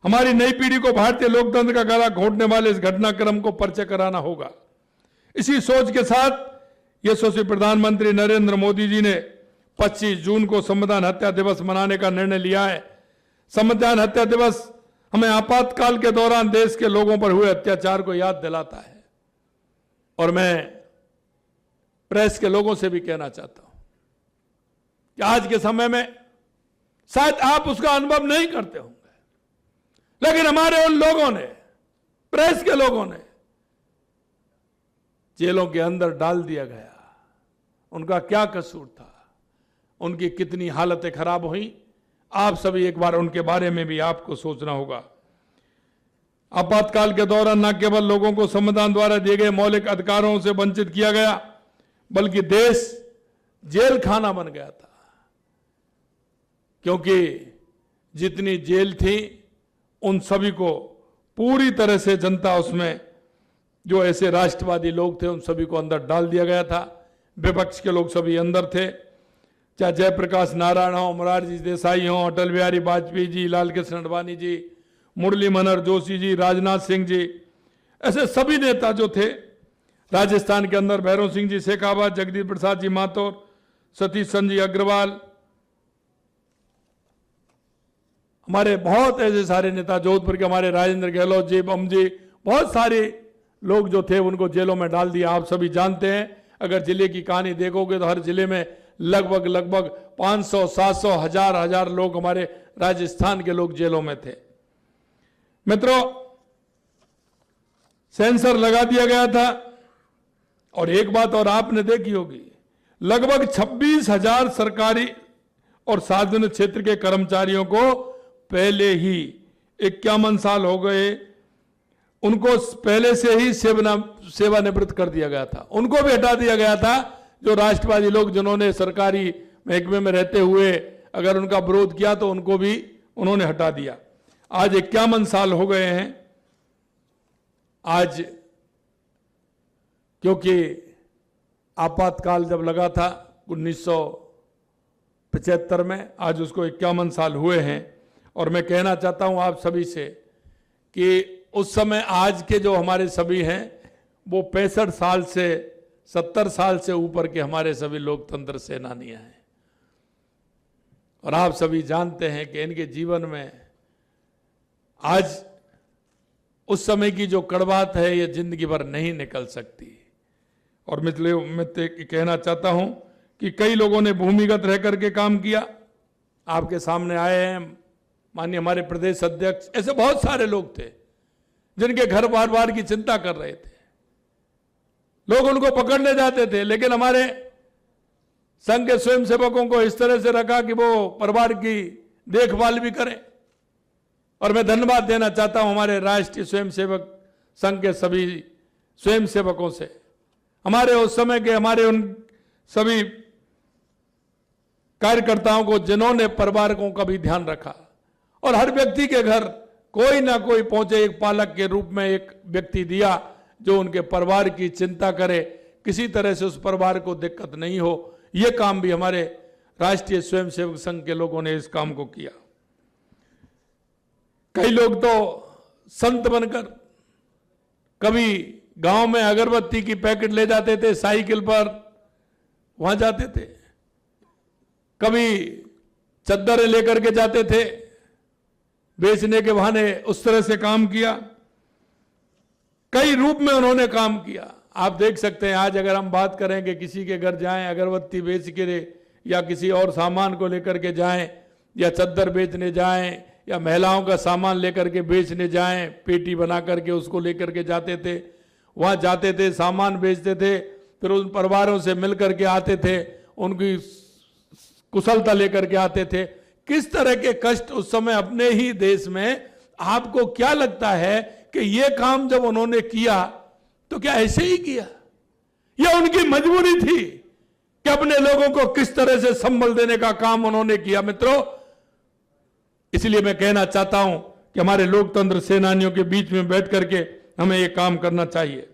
हमारी नई पीढ़ी को भारतीय लोकतंत्र का गला घोंटने वाले इस घटनाक्रम को परिचय कराना होगा। इसी सोच के साथ यशस्वी प्रधानमंत्री नरेंद्र मोदी जी ने 25 जून को संविधान हत्या दिवस मनाने का निर्णय लिया है। संविधान हत्या दिवस हमें आपातकाल के दौरान देश के लोगों पर हुए अत्याचार को याद दिलाता है। और मैं प्रेस के लोगों से भी कहना चाहता हूं कि आज के समय में शायद आप उसका अनुभव नहीं करते होंगे, लेकिन हमारे उन लोगों ने, प्रेस के लोगों ने जेलों के अंदर डाल दिया गया। उनका क्या कसूर था, उनकी कितनी हालतें खराब हुई, आप सभी एक बार उनके बारे में भी आपको सोचना होगा। आपातकाल के दौरान न केवल लोगों को संविधान द्वारा दिए गए मौलिक अधिकारों से वंचित किया गया, बल्कि देश जेल खाना बन गया था। क्योंकि जितनी जेल थी उन सभी को पूरी तरह से जनता, उसमें जो ऐसे राष्ट्रवादी लोग थे उन सभी को अंदर डाल दिया गया था। विपक्ष के लोग सभी अंदर थे, चाहे जयप्रकाश नारायण हो, मोरारजी देसाई हो, अटल बिहारी वाजपेयी जी, लाल कृष्ण आडवाणी जी, मुरली मनोहर जोशी जी, राजनाथ सिंह जी, ऐसे सभी नेता जो थे। राजस्थान के अंदर भैरव सिंह जी शेखावत, जगदीश प्रसाद जी माथुर, सतीश चंद्र जी अग्रवाल, हमारे बहुत ऐसे सारे नेता, जोधपुर के हमारे राजेंद्र गहलोत जी, बम जी, बहुत सारे लोग जो थे उनको जेलों में डाल दिया। आप सभी जानते हैं, अगर जिले की कहानी देखोगे तो हर जिले में लगभग 500, 700, हजार लोग हमारे राजस्थान के लोग जेलों में थे। मित्रों, सेंसर लगा दिया गया था। और एक बात और आपने देखी होगी, लगभग 26,000 सरकारी और सार्वजनिक क्षेत्र के कर्मचारियों को पहले ही 51 साल हो गए, उनको पहले से ही सेवानिवृत्त कर दिया गया था। उनको भी हटा दिया गया था। जो राष्ट्रवादी लोग जिन्होंने सरकारी महकमे में रहते हुए अगर उनका विरोध किया तो उनको भी उन्होंने हटा दिया। आज 51 साल हो गए हैं। आज क्योंकि आपातकाल जब लगा था 1975 में, आज उसको 51 साल हुए हैं। और मैं कहना चाहता हूं आप सभी से कि उस समय आज के जो हमारे सभी हैं वो 65 साल से 70 साल से ऊपर के हमारे सभी लोकतंत्र सेनानियां हैं। और आप सभी जानते हैं कि इनके जीवन में आज उस समय की जो कड़वाहट है ये जिंदगी भर नहीं निकल सकती। और मैं कहना चाहता हूं कि कई लोगों ने भूमिगत रह करके काम किया। आपके सामने आए हैं माननीय हमारे प्रदेश अध्यक्ष, ऐसे बहुत सारे लोग थे जिनके घर बार बार की चिंता कर रहे थे। लोग उनको पकड़ने जाते थे, लेकिन हमारे संघ के स्वयंसेवकों को इस तरह से रखा कि वो परिवार की देखभाल भी करें। और मैं धन्यवाद देना चाहता हूं हमारे राष्ट्रीय स्वयंसेवक संघ के सभी स्वयंसेवकों से, हमारे उस समय के हमारे उन सभी कार्यकर्ताओं को जिन्होंने परिवारों का भी ध्यान रखा। और हर व्यक्ति के घर कोई ना कोई पहुंचे, एक पालक के रूप में एक व्यक्ति दिया जो उनके परिवार की चिंता करे, किसी तरह से उस परिवार को दिक्कत नहीं हो। यह काम भी हमारे राष्ट्रीय स्वयंसेवक संघ के लोगों ने इस काम को किया। कई लोग तो संत बनकर कभी गांव में अगरबत्ती की पैकेट ले जाते थे, साइकिल पर वहां जाते थे, कभी चद्दरें लेकर के जाते थे बेचने के बहाने, उस तरह से काम किया। कई रूप में उन्होंने काम किया। आप देख सकते हैं आज अगर हम बात करें कि किसी के घर जाएं अगरबत्ती बेच के या किसी और सामान को लेकर के जाएं या चद्दर बेचने जाएं या महिलाओं का सामान लेकर के बेचने जाएं, पेटी बना करके उसको लेकर के जाते थे, वहां जाते थे, सामान बेचते थे, फिर उन परिवारों से मिल करके आते थे, उनकी कुशलता लेकर के आते थे। किस तरह के कष्ट उस समय अपने ही देश में। आपको क्या लगता है कि ये काम जब उन्होंने किया तो क्या ऐसे ही किया? यह उनकी मजबूरी थी कि अपने लोगों को किस तरह से संबल देने का काम उन्होंने किया। मित्रों, इसलिए मैं कहना चाहता हूं कि हमारे लोकतंत्र सेनानियों के बीच में बैठ करके हमें ये काम करना चाहिए।